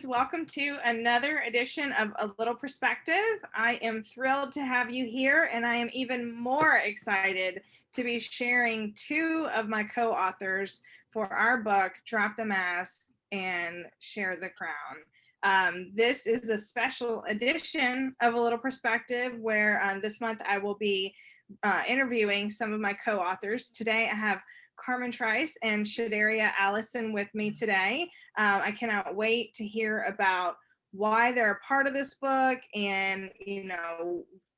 guys. Welcome to another edition of A Little Perspective. I am thrilled to have you here, and I am even more excited to be sharing two of my co-authors for our book, Drop the Mask and Share the Crown. This is a special edition of A Little Perspective where this month I will be interviewing some of my co-authors. Today I have Carmen Trice and Shadaria Allison with me today. I cannot wait to hear about why they're a part of this book and,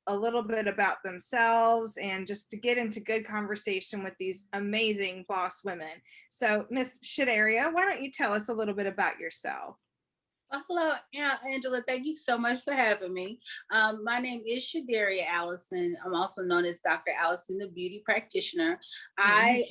a little bit about themselves and just to get into good conversation with these amazing boss women. So, Miss Shadaria, why don't you tell us a little bit about yourself? Well, hello, Angela. Thank you so much for having me. My name is Shadaria Allison. I'm also known as Dr. Allison, the beauty practitioner. I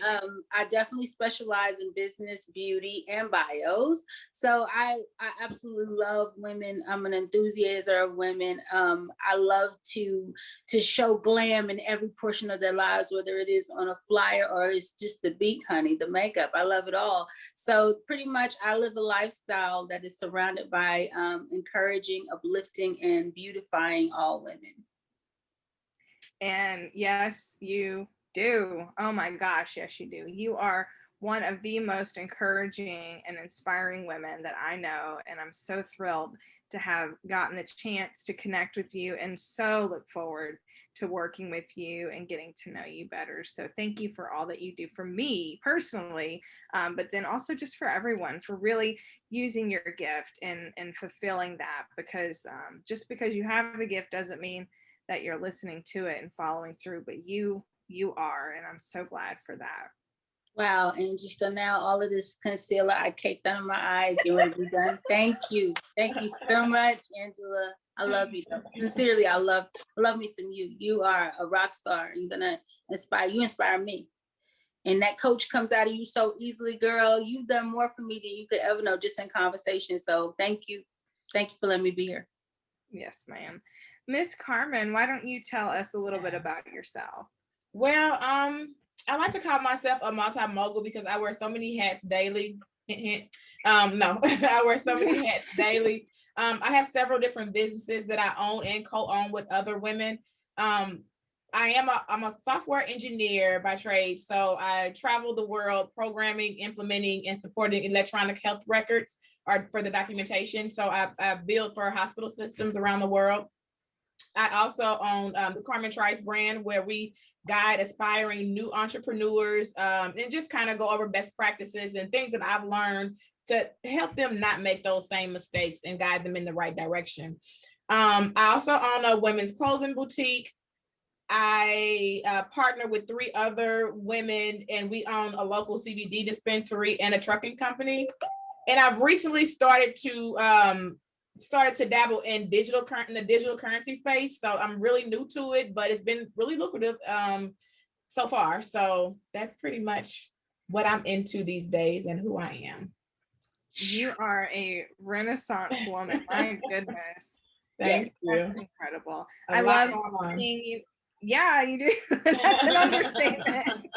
definitely specialize in business, beauty, and bios. So I absolutely love women. I'm an enthusiast of women. I love to show glam in every portion of their lives, whether it is on a flyer or it's just the beat, honey, the makeup. I love it all. So pretty much I live a lifestyle that is surrounded by encouraging, uplifting, and beautifying all women. And yes, you do. Oh my gosh, yes, you do. You are one of the most encouraging and inspiring women that I know, and I'm so thrilled to have gotten the chance to connect with you and so look forward to working with you and getting to know you better. So thank you for all that you do for me personally, but then also just for everyone, for really using your gift and fulfilling that, because just because you have the gift doesn't mean that you're listening to it and following through, but you are, and I'm so glad for that. Wow, Angie. So now all of this concealer I caked under my eyes, getting ready to be done. Thank you. Thank you so much, Angela. I love you. Sincerely, I love me some you. You are a rock star. You're gonna inspire me. And that coach comes out of you so easily, girl. You've done more for me than you could ever know just in conversation. So thank you. Thank you for letting me be here. Yes, ma'am. Miss Carmen, why don't you tell us a little bit about yourself? Well, I like to call myself a multi-mogul because I wear so many hats daily. No, I wear so many hats daily. I have several different businesses that I own and co-own with other women. I'm a software engineer by trade, so I travel the world programming, implementing, and supporting electronic health records or for the documentation. So I build for hospital systems around the world. I also own the Carmen Trice brand, where we guide aspiring new entrepreneurs and just kind of go over best practices and things that I've learned to help them not make those same mistakes and guide them in the right direction. I also own a women's clothing boutique. I partner with 3 other women, and we own a local CBD dispensary and a trucking company. And I've recently started to dabble in the digital currency space. So I'm really new to it, but it's been really lucrative so far. So that's pretty much what I'm into these days and who I am. You are a Renaissance woman. My goodness. Thank you. That's incredible. I love seeing you. Yeah, you do. That's an understatement.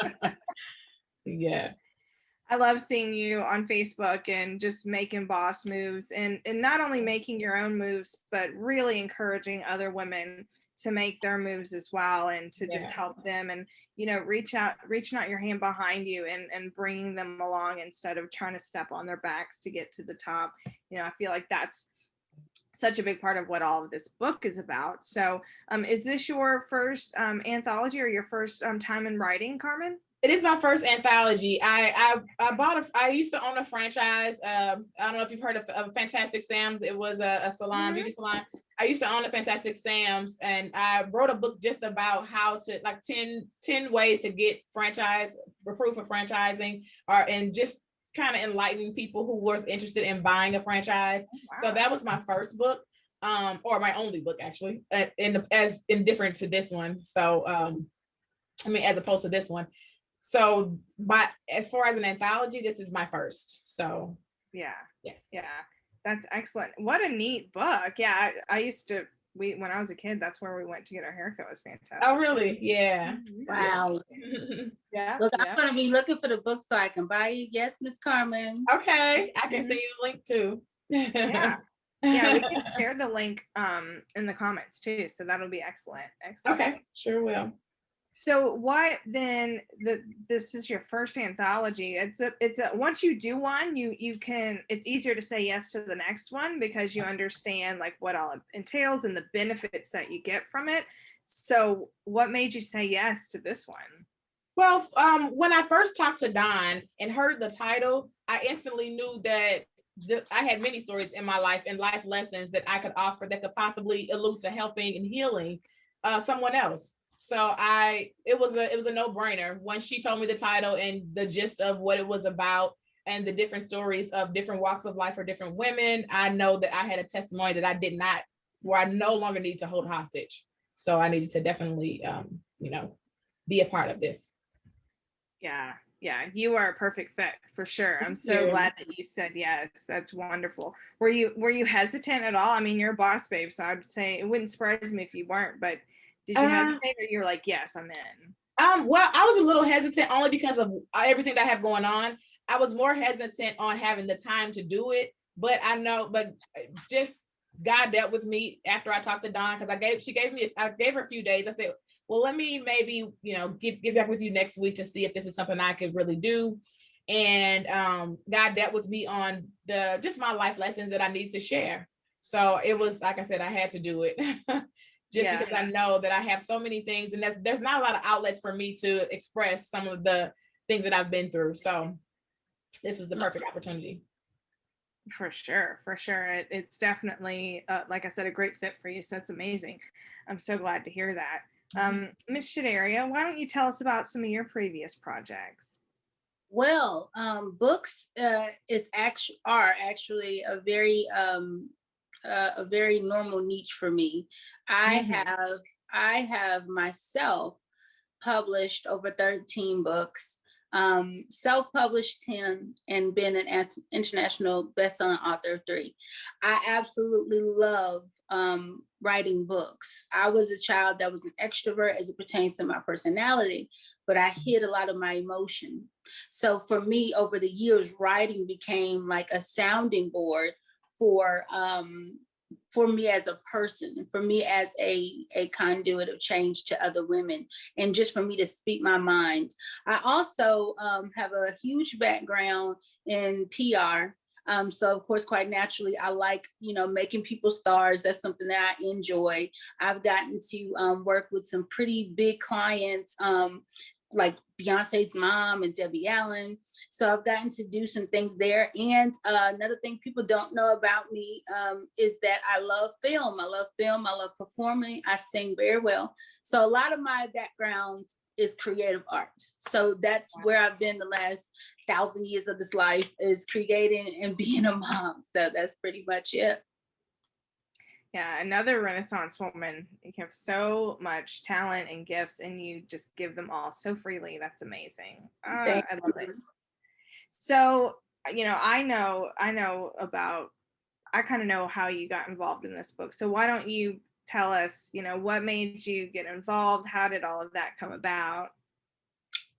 Yes. I love seeing you on Facebook and just making boss moves and not only making your own moves, but really encouraging other women to make their moves as well and to just help them and, reaching out your hand behind you and bringing them along instead of trying to step on their backs to get to the top. I feel like that's such a big part of what all of this book is about. So is this your first anthology or your first time in writing, Carmen? It is my first anthology. I used to own a franchise. I don't know if you've heard of Fantastic Sam's. It was a salon, beauty salon. I used to own a Fantastic Sam's, and I wrote a book just about how to 10 ways to get approved for franchising, and just kind of enlighten people who was interested in buying a franchise. Wow. So that was my first book, or my only book actually, indifferent to this one. So as opposed to this one. So, but as far as an anthology, this is my first. So, yes, yeah, that's excellent. What a neat book. Yeah, I used to. When I was a kid, that's where we went to get our haircut. It was fantastic. Oh, really? Yeah. Wow. Yeah. Look, I'm gonna be looking for the book so I can buy it. Yes, Miss Carmen. Okay, I can send you the link too. Yeah. Yeah, we can share the link in the comments too. So that'll be excellent. Excellent. Okay, sure will. So what then this is your first anthology. It's a once you do one, you can it's easier to say yes to the next one because you understand like what all it entails and the benefits that you get from it. So what made you say yes to this one? Well, when I first talked to Don and heard the title, I instantly knew that I had many stories in my life and life lessons that I could offer that could possibly allude to helping and healing someone else. So it was a no-brainer when she told me the title and the gist of what it was about and the different stories of different walks of life for different women. I know that I had a testimony that I did not, where I no longer need to hold hostage. So I needed to definitely, be a part of this. Yeah, yeah, you are a perfect fit for sure. I'm so glad that you said yes. That's wonderful. Were you hesitant at all? I mean, you're a boss babe, so I'd say it wouldn't surprise me if you weren't, but did you hesitate or you're like, yes, I'm in? Well, I was a little hesitant only because of everything that I have going on. I was more hesitant on having the time to do it, but just God dealt with me after I talked to Dawn because I gave her a few days. I said, well, let me maybe, get back with you next week to see if this is something I could really do. And God dealt with me on just my life lessons that I need to share. So it was, like I said, I had to do it. Because I know that I have so many things and there's not a lot of outlets for me to express some of the things that I've been through. So this was the perfect opportunity. For sure, for sure. It's definitely, like I said, a great fit for you. So that's amazing. I'm so glad to hear that. Ms. Shadaria, why don't you tell us about some of your previous projects? Well, books are actually a very normal niche for me. I have myself published over 13 books, self-published 10, and been an international best-selling author of 3. I absolutely love writing books. I was a child that was an extrovert as it pertains to my personality, but I hid a lot of my emotion. So for me, over the years, writing became like a sounding board for me as a person, for me as a conduit of change to other women, and just for me to speak my mind. I also have a huge background in PR. So of course, quite naturally, I like, making people stars. That's something that I enjoy. I've gotten to work with some pretty big clients, like Beyonce's mom and Debbie Allen. So I've gotten to do some things there. And another thing people don't know about me is that I love film. I love performing. I sing very well. So a lot of my background is creative arts. So that's where I've been the last 1,000 years of this life, is creating and being a mom. So that's pretty much it. Yeah, another Renaissance woman. You have so much talent and gifts, and you just give them all so freely. That's amazing. I love it. So, I kind of know how you got involved in this book. So why don't you tell us, what made you get involved? How did all of that come about?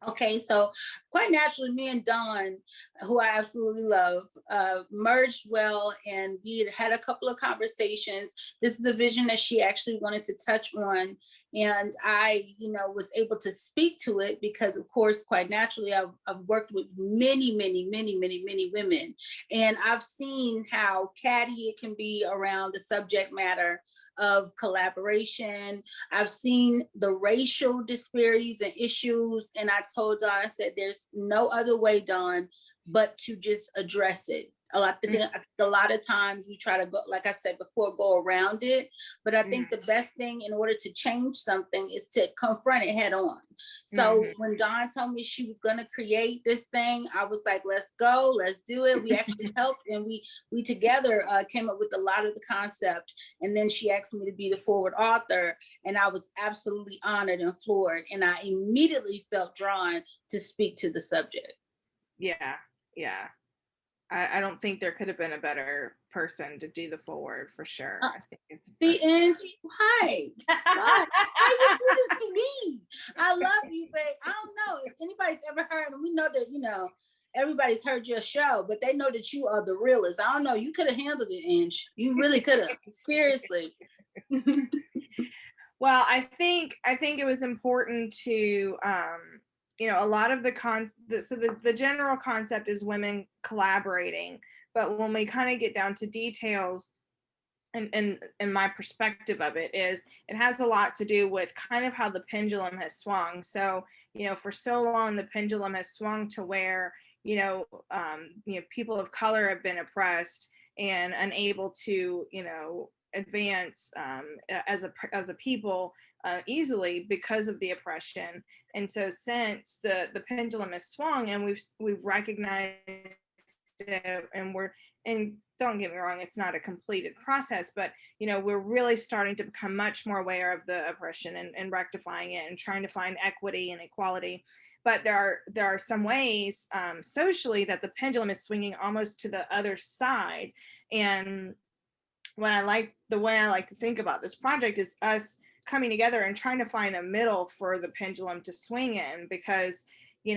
Okay, so quite naturally, me and Dawn, who I absolutely love, merged well, and we had a couple of conversations. This is a vision that she actually wanted to touch on, and I, was able to speak to it because, of course, quite naturally, I've worked with many, many, many, many, many women, and I've seen how catty it can be around the subject matter of collaboration. I've seen the racial disparities and issues, and I told Dawn, I said, there's no other way, Dawn, but to just address it. A lot of times we try to go, like I said before, go around it. But I think the best thing in order to change something is to confront it head on. So when Dawn told me she was going to create this thing, I was like, let's go, let's do it. We actually helped, and we together came up with a lot of the concepts. And then she asked me to be the forward author, and I was absolutely honored and floored. And I immediately felt drawn to speak to the subject. Yeah, yeah. I don't think there could have been a better person to do the forward, for sure. I think it's Angie, why? Why you do this to me? I love you, but I don't know if anybody's ever heard, and we know that everybody's heard your show, but they know that you are the realest. I don't know. You could have handled it, Inch. You really could have. Seriously. Well, I think it was important to, a lot of the general concept is women collaborating, but when we kind of get down to details, and my perspective of it is, it has a lot to do with kind of how the pendulum has swung. So, for so long, the pendulum has swung to where, people of color have been oppressed and unable to, advance as a people easily because of the oppression. And so since the pendulum has swung and we've recognized it, and don't get me wrong, it's not a completed process, but we're really starting to become much more aware of the oppression and rectifying it and trying to find equity and equality. But there are some ways socially that the pendulum is swinging almost to the other side. And the way I like to think about this project is us coming together and trying to find a middle for the pendulum to swing in, because we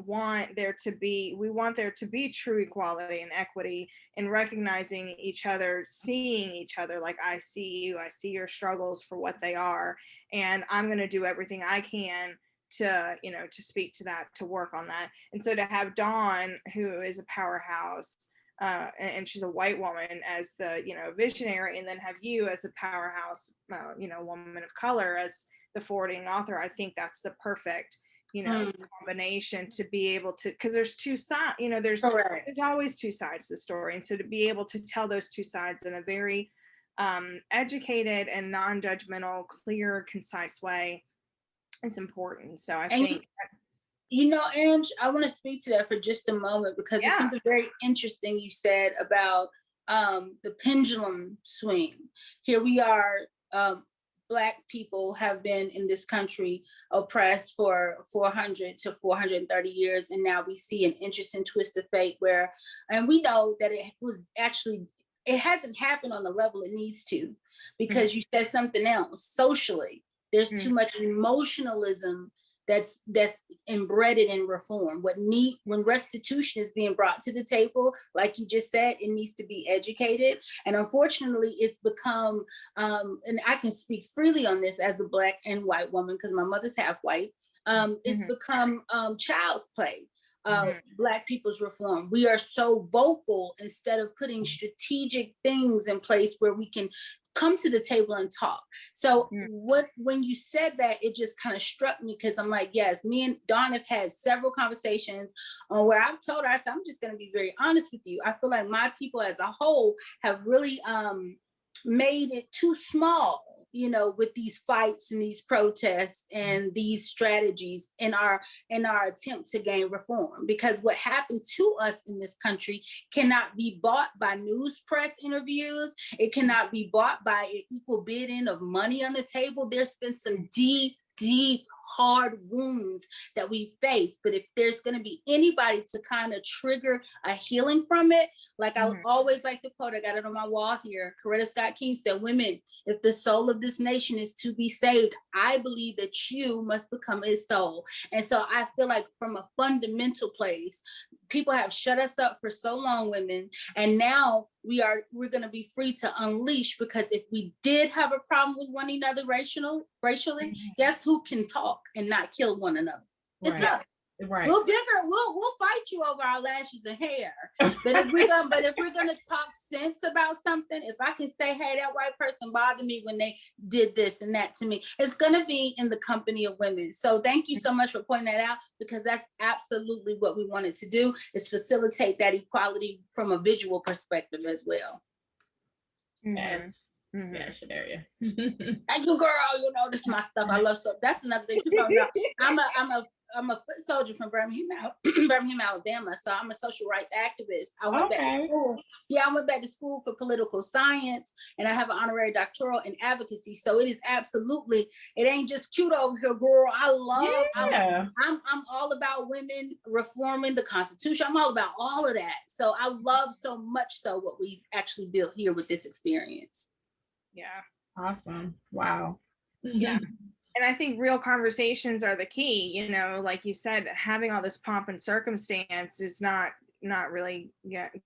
want there to be true equality and equity, and recognizing each other, seeing each other like, I see you, I see your struggles for what they are, and I'm going to do everything I can to speak to that, to work on that. And so to have Dawn, who is a powerhouse, and she's a white woman, as the visionary, and then have you as a powerhouse woman of color as the forwarding author, I think that's the perfect combination to be able to, because there's two sides, there's always two sides to the story, and so to be able to tell those two sides in a very educated and non-judgmental, clear, concise way is important. So I think Ange, I want to speak to that for just a moment, because it's something very interesting you said about the pendulum swing. Here we are, Black people have been in this country oppressed for 400 to 430 years, and now we see an interesting twist of fate where, and we know that it hasn't happened on the level it needs to, because you said something else. Socially, there's too much emotionalism that's embedded in reform. When restitution is being brought to the table, like you just said, it needs to be educated. And unfortunately, it's become, and I can speak freely on this as a Black and white woman, because my mother's half white, it's become child's play. Black people's reform. We are so vocal instead of putting strategic things in place where we can come to the table and talk. So when you said that, it just kind of struck me, because I'm like, yes, me and Dawn have had several conversations where I've told her, I said, I'm just going to be very honest with you. I feel like my people as a whole have really made it too small, with these fights and these protests and these strategies in our attempt to gain reform. Because what happened to us in this country cannot be bought by news press interviews. It cannot be bought by an equal bidding of money on the table. There's been some deep, hard wounds that we face. But if there's going to be anybody to kind of trigger a healing from it, like I always like to quote, I got it on my wall here, Coretta Scott King said, women, if the soul of this nation is to be saved, I believe that you must become its soul. And so I feel like from a fundamental place, people have shut us up for so long, women, and now we're going to be free to unleash, because if we did have a problem with one another racially, guess who can talk and not kill one another? It's us. Right. We'll fight you over our lashes and hair. But if we're gonna talk sense about something, if I can say, hey, that white person bothered me when they did this and that to me, it's gonna be in the company of women. So thank you so much for pointing that out, because that's absolutely what we wanted to do, is facilitate that equality from a visual perspective as well. Yes. Yeah, Shadaria. Thank you, girl. This is my stuff. I love stuff. That's another thing. I'm a foot soldier from Birmingham, Alabama. So I'm a social rights activist. I went back to school. Yeah, I went back to school for political science, and I have an honorary doctoral in advocacy. So it is absolutely, it ain't just cute over here, girl. I'm all about women reforming the Constitution. I'm all about all of that. So I love so much so what we've actually built here with this experience. Yeah. Awesome. Wow. Yeah. And I think real conversations are the key, like you said, having all this pomp and circumstance is not really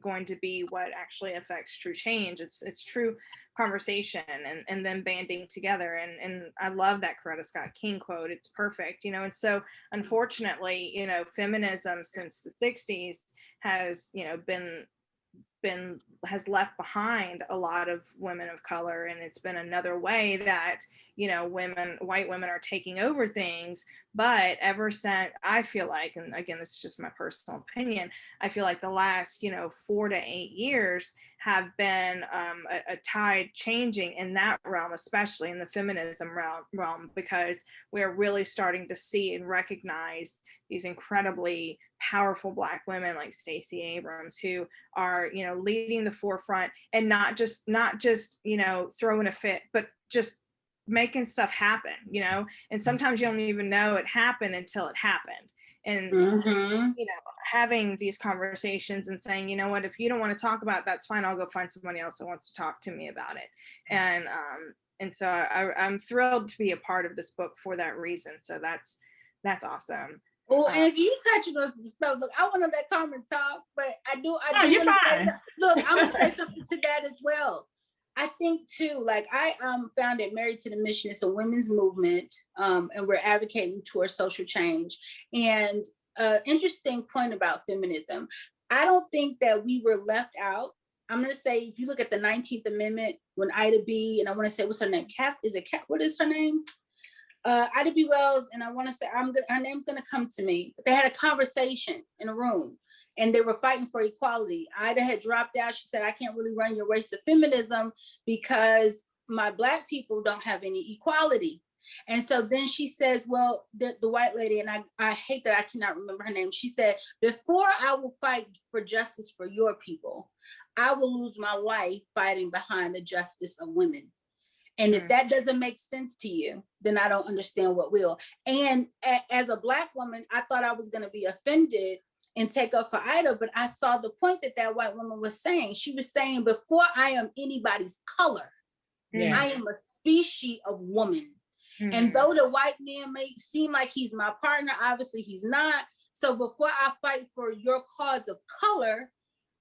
going to be what actually affects true change. It's true conversation and then banding together. And I love that Coretta Scott King quote. It's perfect, and so unfortunately, feminism since the 60s has, has left behind a lot of women of color, and it's been another way that white women are taking over things. But ever since, I feel like, and again, this is just my personal opinion, I feel like the last 4 to 8 years have been a tide changing in that realm, especially in the feminism realm, because we're really starting to see and recognize these incredibly powerful Black women like Stacey Abrams, who are leading the forefront, and not just throwing a fit, but just making stuff happen, and sometimes you don't even know it happened until it happened. And having these conversations and saying, what, if you don't want to talk about it, that's fine, I'll go find somebody else that wants to talk to me about it. And so I'm thrilled to be a part of this book for that reason. So that's awesome. Well, and you touching on some stuff. Look, I want to let Carmen talk, but I do want to say, look, I'm gonna say something to that as well. I think too, like I founded Married to the Mission. It's a women's movement, and we're advocating towards social change. And interesting point about feminism. I don't think that we were left out. I'm gonna say, if you look at the 19th Amendment, when Ida B, and I want to say, what's her name? What is her name? Ida B. Wells, and I want to say, her name's gonna come to me. But they had a conversation in a room, and they were fighting for equality. Ida had dropped out. She said, I can't really run your race of feminism because my Black people don't have any equality. And so then she says, well, the white lady, and I hate that I cannot remember her name. She said, before I will fight for justice for your people, I will lose my life fighting behind the justice of women. And if that doesn't make sense to you, then I don't understand what will. And as a Black woman, I thought I was going to be offended and take up for Ida, but I saw the point that white woman was saying. She was saying, before I am anybody's color, I am a species of woman. And though the white man may seem like he's my partner, obviously he's not. So before I fight for your cause of color,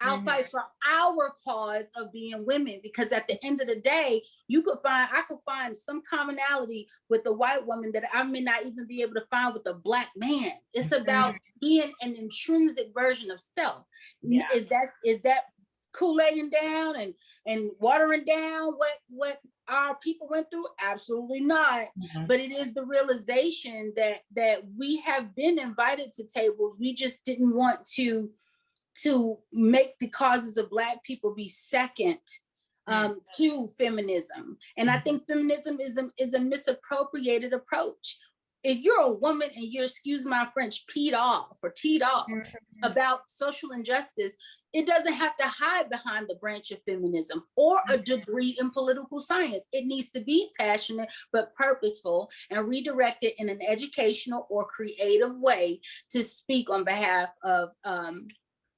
I'll fight for our cause of being women, because at the end of the day, I could find some commonality with the white woman that I may not even be able to find with the Black man. It's about being an intrinsic version of self. Yeah. Is that Kool-Aiding down and watering down what our people went through? Absolutely not. But it is the realization that we have been invited to tables. We just didn't want to make the causes of Black people be second to feminism. And I think feminism is a misappropriated approach. If you're a woman and you're, excuse my French, teed off about social injustice, it doesn't have to hide behind the branch of feminism or a degree in political science. It needs to be passionate but purposeful and redirected in an educational or creative way to speak on behalf of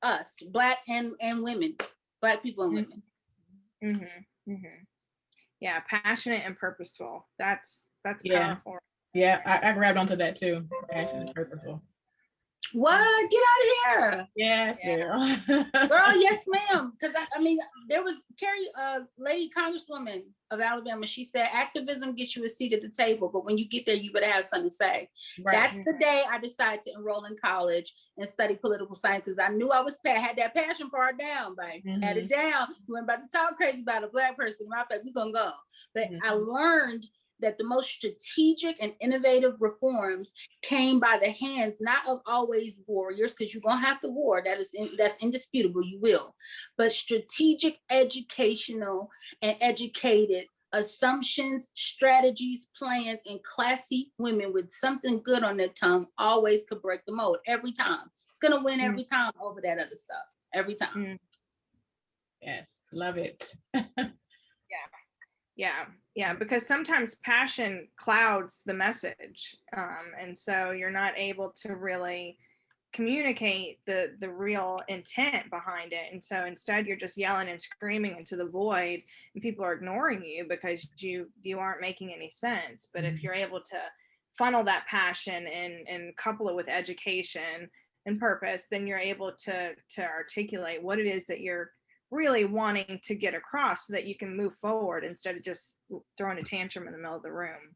us, Black and women, Black people and women. Yeah, passionate and purposeful. That's powerful. Yeah, I grabbed onto that too. Passionate and purposeful. What? Get out of here. Yes, girl. Girl, yes, ma'am. Because I mean, there was Carrie, lady Congresswoman of Alabama. She said, activism gets you a seat at the table, but when you get there, you better have something to say. Right. That's the day I decided to enroll in college and study political science, because I knew I had that passion part down, babe. Had it down. You weren't about to talk crazy about a Black person. I thought, we're gonna go. But I learned that the most strategic and innovative reforms came by the hands, not of always warriors, because you're gonna have to war, that's indisputable, you will, but strategic, educational, and educated assumptions, strategies, plans, and classy women with something good on their tongue always could break the mold every time. It's gonna win every time over that other stuff, every time. Yes, love it. Yeah, because sometimes passion clouds the message. And so you're not able to really communicate the real intent behind it. And so instead you're just yelling and screaming into the void, and people are ignoring you because you aren't making any sense. But if you're able to funnel that passion and couple it with education and purpose, then you're able to articulate what it is that you're really wanting to get across, so that you can move forward instead of just throwing a tantrum in the middle of the room.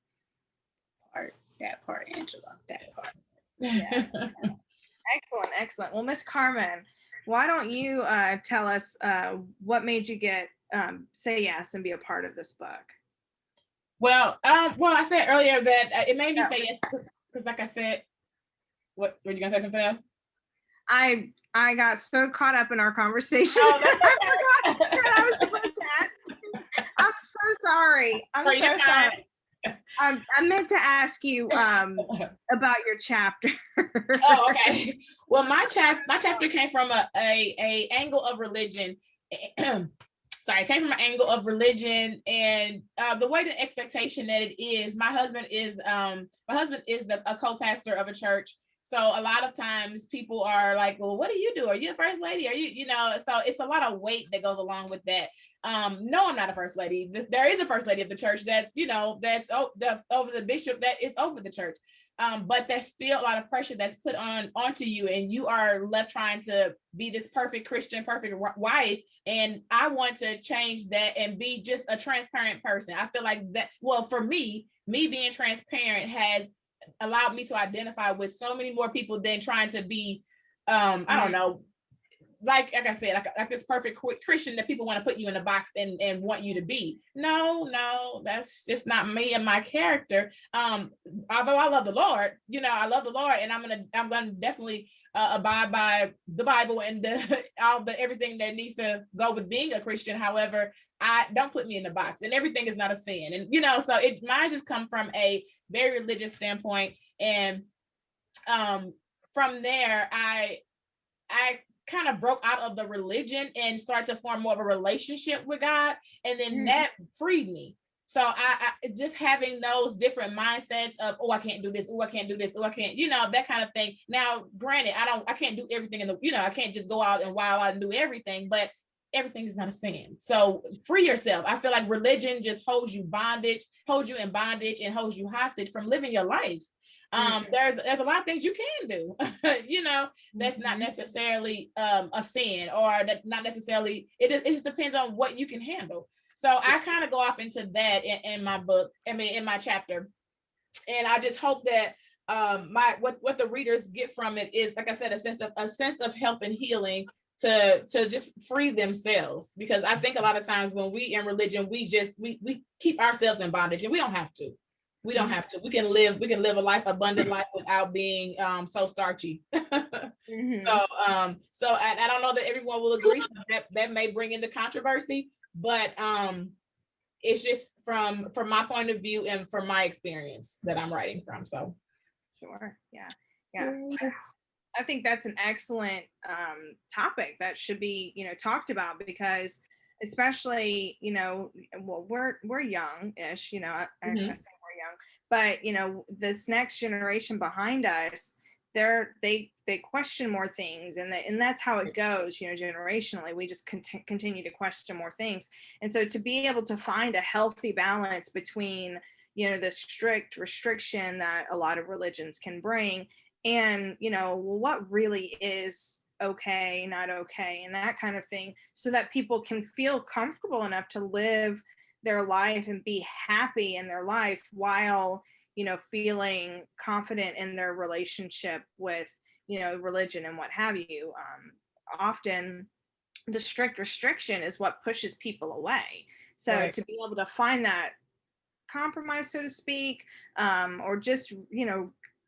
That part, Angela, that part. Yeah. Excellent. Well, Miss Carmen, why don't you tell us what made you say yes and be a part of this book? Well, I said earlier that it made me say yes because, like I said, what were you gonna say? Something else? I got so caught up in our conversation. I forgot that I was supposed to ask you. I'm so sorry. I'm so sorry. I meant to ask you about your chapter. Oh, okay. Well, my chapter came from a angle of religion. Sorry, it came from an angle of religion, and the way the expectation that it is. My husband is a co-pastor of a church. So a lot of times people are like, well, what do you do? Are you a first lady? Are you, so it's a lot of weight that goes along with that. No, I'm not a first lady. There is a first lady of the church that's over the bishop that is over the church. But there's still a lot of pressure that's put onto you, and you are left trying to be this perfect Christian, perfect wife. And I want to change that and be just a transparent person. I feel like that, well, for me being transparent has allowed me to identify with so many more people than trying to be, I don't know, like I said, like this perfect Christian that people want to put you in a box and want you to be. No, that's just not me and my character. Although I love the Lord, I love the Lord, and I'm gonna definitely abide by the Bible and everything that needs to go with being a Christian. However, I don't put me in the box, and everything is not a sin. And so mine just come from a very religious standpoint, and from there I kind of broke out of the religion and started to form more of a relationship with God, and then that freed me. So I just having those different mindsets of, oh, I can't do this, oh, I can't do this, oh, I can't, that kind of thing. Now, granted, I can't do everything I can't just go out and wild out and do everything, but everything is not a sin. So free yourself. I feel like religion just holds you in bondage, and holds you hostage from living your life. There's a lot of things you can do, that's not necessarily a sin, or that not necessarily, it just depends on what you can handle. So I kind of go off into that in my book, in my chapter. And I just hope that what the readers get from it is, like I said, a sense of help and healing to just free themselves. Because I think a lot of times when we in religion, we keep ourselves in bondage, and we don't have to. We don't have to. We can live a abundant life without being so starchy. So I don't know that everyone will agree. That may bring in the controversy, but it's just from my point of view and from my experience that I'm writing from. So sure. Yeah. I think that's an excellent topic that should be, talked about, because especially, well, we're young-ish, I say we're young, but this next generation behind us, they question more things, and that's how it goes, generationally. We just continue to question more things. And so to be able to find a healthy balance between the strict restriction that a lot of religions can bring, and what really is okay, not okay, and that kind of thing, so that people can feel comfortable enough to live their life and be happy in their life while feeling confident in their relationship with religion and what have you. Often the strict restriction is what pushes people away. So right. To be able to find that compromise, so to speak, or just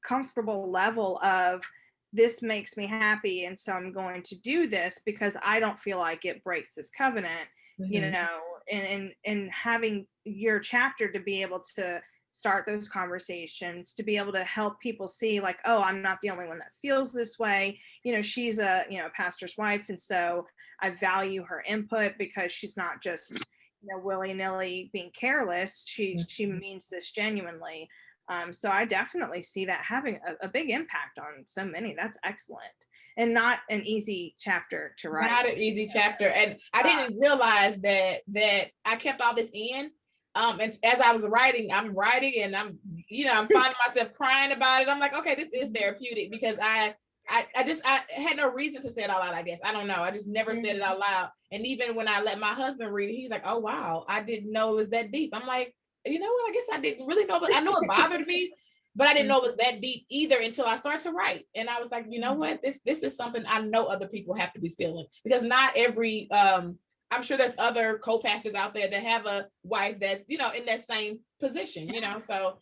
comfortable level of, this makes me happy, and so I'm going to do this because I don't feel like it breaks this covenant, and having your chapter to be able to start those conversations, to be able to help people see, like, oh, I'm not the only one that feels this way. She's a pastor's wife, and so I value her input, because she's not just willy-nilly being careless. She means this genuinely. So I definitely see that having a big impact on so many. That's excellent. And not an easy chapter to write. Not an easy chapter. And I didn't realize that I kept all this in. And as I was writing, I'm writing and I'm finding myself crying about it. I'm like, okay, this is therapeutic, because I had no reason to say it out loud, I guess. I don't know. I just never said it out loud. And even when I let my husband read it, he's like, oh, wow, I didn't know it was that deep. I'm like, you know what? I guess I didn't really know, but I know it bothered me, but I didn't know it was that deep either until I started to write. And I was like, you know what? This is something I know other people have to be feeling, because not every, I'm sure there's other co-pastors out there that have a wife that's, in that same position, So,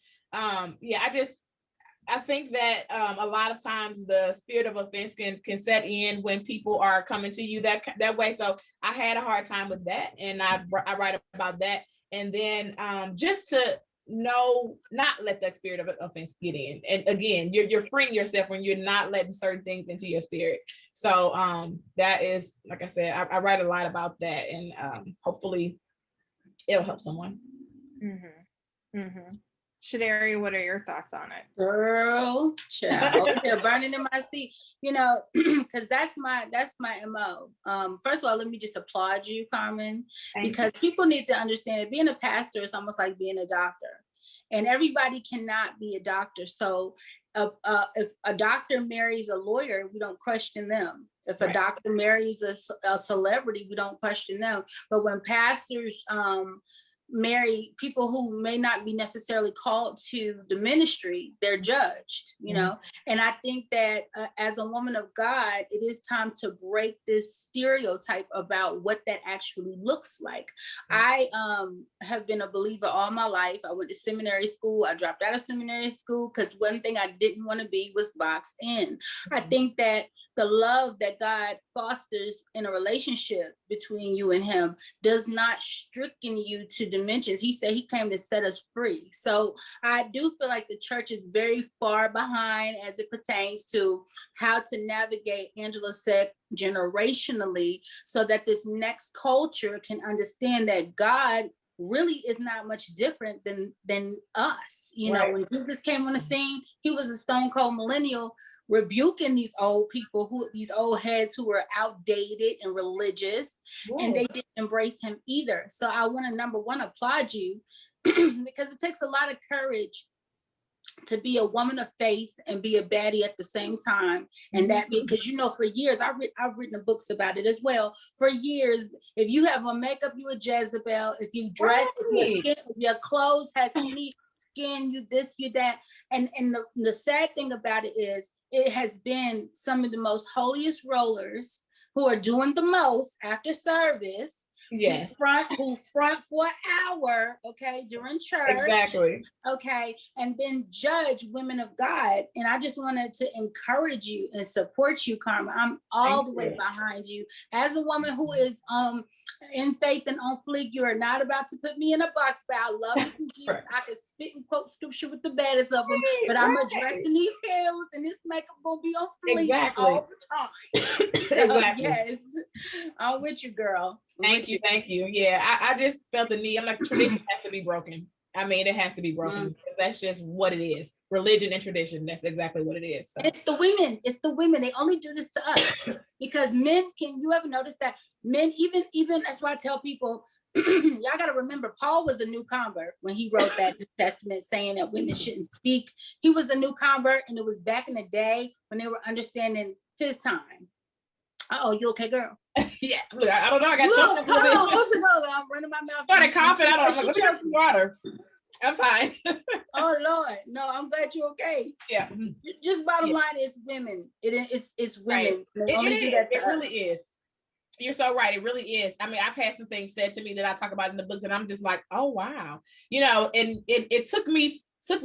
I think that a lot of times the spirit of offense can set in when people are coming to you that way. So I had a hard time with that, and I write about that. And then just to not let that spirit of offense get in. And again, you're freeing yourself when you're not letting certain things into your spirit. So that is, like I said, I write a lot about that, and hopefully it'll help someone. Shadari, what are your thoughts on it? Girl, child, they're burning in my seat, because that's my MO. First of all, let me just applaud you, Carmen, because people need to understand that being a pastor is almost like being a doctor, and everybody cannot be a doctor. So if a doctor marries a lawyer, we don't question them. If a doctor marries a celebrity, we don't question them. But when pastors marry people who may not be necessarily called to the ministry, they're judged, and I think that as a woman of God, it is time to break this stereotype about what that actually looks like. I have been a believer all my life. I went to seminary school. I dropped out of seminary school because one thing I didn't want to be was boxed in. I think that the love that God fosters in a relationship between you and him does not stricken you to dimensions. He said he came to set us free. So I do feel like the church is very far behind as it pertains to how to navigate, Angela said, generationally, so that this next culture can understand that God really is not much different than us. When Jesus came on the scene, he was a stone cold millennial, rebuking these old heads who were outdated and religious, and they didn't embrace him either. So I want to, number one, applaud you because it takes a lot of courage to be a woman of faith and be a baddie at the same time. And that because for years I've written books about it as well. For years, if you have a makeup, you a Jezebel. If you dress, if your clothes has any skin, you this, you that. And the sad thing about it is, it has been some of the most holiest rollers who are doing the most after service. Yes. Who front for an hour, okay, during church. Exactly. Okay, and then judge women of God. And I just wanted to encourage you and support you, Carmen. I'm all the way behind you. As a woman who is in faith and on fleek, you are not about to put me in a box, but I love this and Jesus. I can spit and quote scripture with the baddest of them, but I'm addressing these heels and this makeup gonna be on fleek all the time. Exactly. Yes, I'm with you, girl. Thank you. Yeah, I just felt the need. I'm like, tradition has to be broken. I mean, it has to be broken because that's just what it is. Religion and tradition, that's exactly what it is. So. It's the women. They only do this to us because men, can you ever notice that men, even that's why I tell people, y'all got to remember, Paul was a new convert when he wrote that New Testament saying that women shouldn't speak. He was a new convert, and it was back in the day when they were understanding his time. Oh, you okay, girl? Yeah, look, I don't know. I got choked. What's it going? I'm running my mouth. Started coughing. I don't know. Let me get some water. I'm fine. Oh Lord, no, I'm glad you're okay. Yeah. Just bottom line is women. It's women. Right. It really is. You're so right. It really is. I mean, I've had some things said to me that I talk about in the books, and I'm just like, oh wow, and it took me from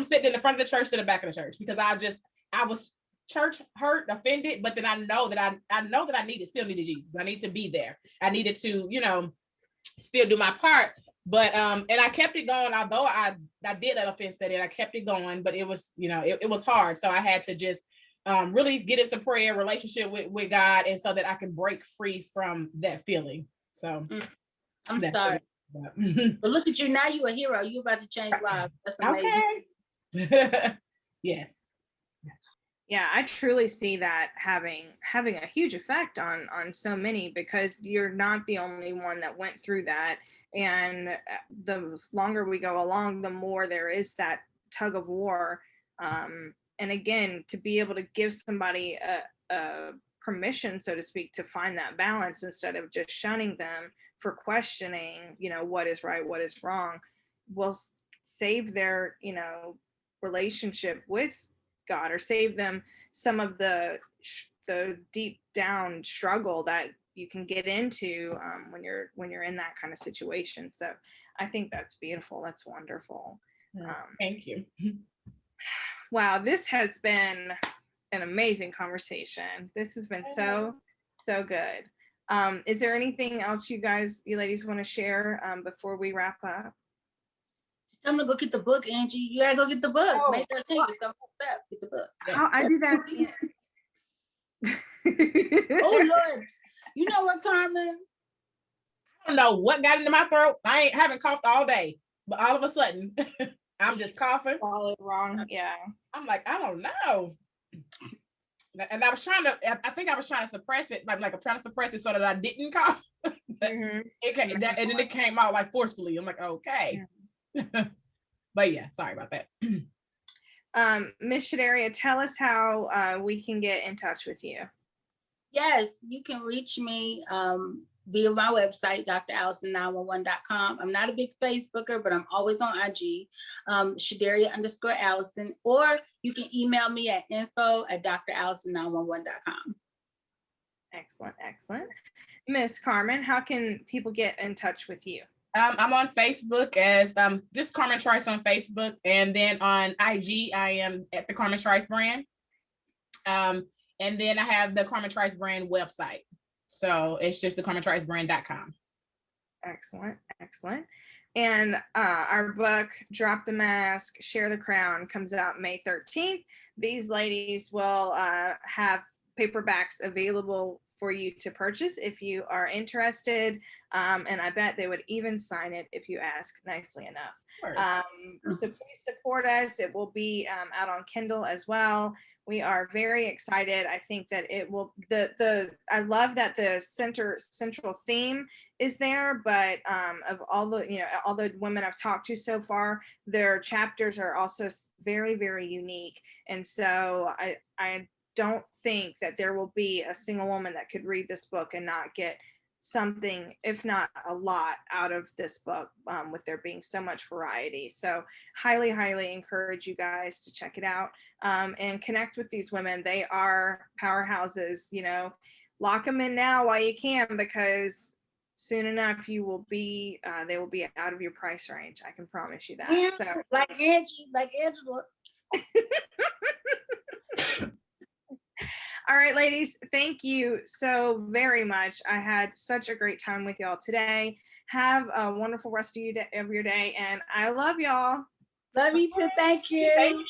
sitting in the front of the church to the back of the church because I was church hurt, offended, but then I know that I still needed Jesus. I need to be there. I needed to, still do my part. But and I kept it going, although I did let offense set in, I kept it going, but it was, it was hard. So I had to just really get into prayer, relationship with God, and so that I can break free from that feeling. So I'm sorry. But, But look at you now, you a hero. You about to change lives. That's amazing. okay. Yes. Yeah, I truly see that having a huge effect on so many, because you're not the only one that went through that. And the longer we go along, the more there is that tug of war. And again, to be able to give somebody a permission, so to speak, to find that balance instead of just shunning them for questioning, what is right, what is wrong, will save their, relationship with God, or save them some of the deep down struggle that you can get into when you're in that kind of situation. So I think that's beautiful. That's wonderful. Thank you. Wow, this has been an amazing conversation. This has been so good. Is there anything else you ladies want to share before we wrap up? I'm gonna go get the book, Angie. You gotta go get the book. Oh, May 13th. It's gonna get the book. I do that. Oh Lord. You know what, Carmen? I don't know what got into my throat. I haven't coughed all day, but all of a sudden I'm just coughing. All wrong. Yeah. I'm like, I don't know. And I was trying to, I think I was trying to suppress it, like I'm trying to suppress it so that I didn't cough. And then it came out like forcefully. I'm like, okay. But yeah, sorry about that. Miss Shadaria, tell us how we can get in touch with you. Yes, you can reach me via my website, drallison911.com. I'm not a big Facebooker, but I'm always on IG, Shadaria_Allison, or you can email me at info@drallison911.com. Excellent, excellent. Miss Carmen, how can people get in touch with you? I'm on Facebook as just Carmen Trice on Facebook, and then on IG I am at the Carmen Trice brand. And then I have the Carmen Trice brand website. So it's just the CarmenTriceBrand.com. Excellent, excellent. And our book, Drop the Mask, Share the Crown, comes out May 13th. These ladies will have paperbacks available for you to purchase if you are interested. And I bet they would even sign it if you ask nicely enough. So please support us. It will be out on Kindle as well. We are very excited. I think that it will, I love that the central theme is there, but of all the women I've talked to so far, their chapters are also very, very unique. And so I don't think that there will be a single woman that could read this book and not get something, if not a lot, out of this book, with there being so much variety. So highly, highly encourage you guys to check it out and connect with these women. They are powerhouses. Lock them in now while you can, because soon enough they will be out of your price range. I can promise you that. Yeah, so like Angie, like Angela. All right, ladies, thank you so very much. I had such a great time with y'all today. Have a wonderful rest of your day, and I love y'all. Love you too. Thank you. Thank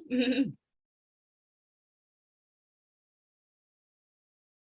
you.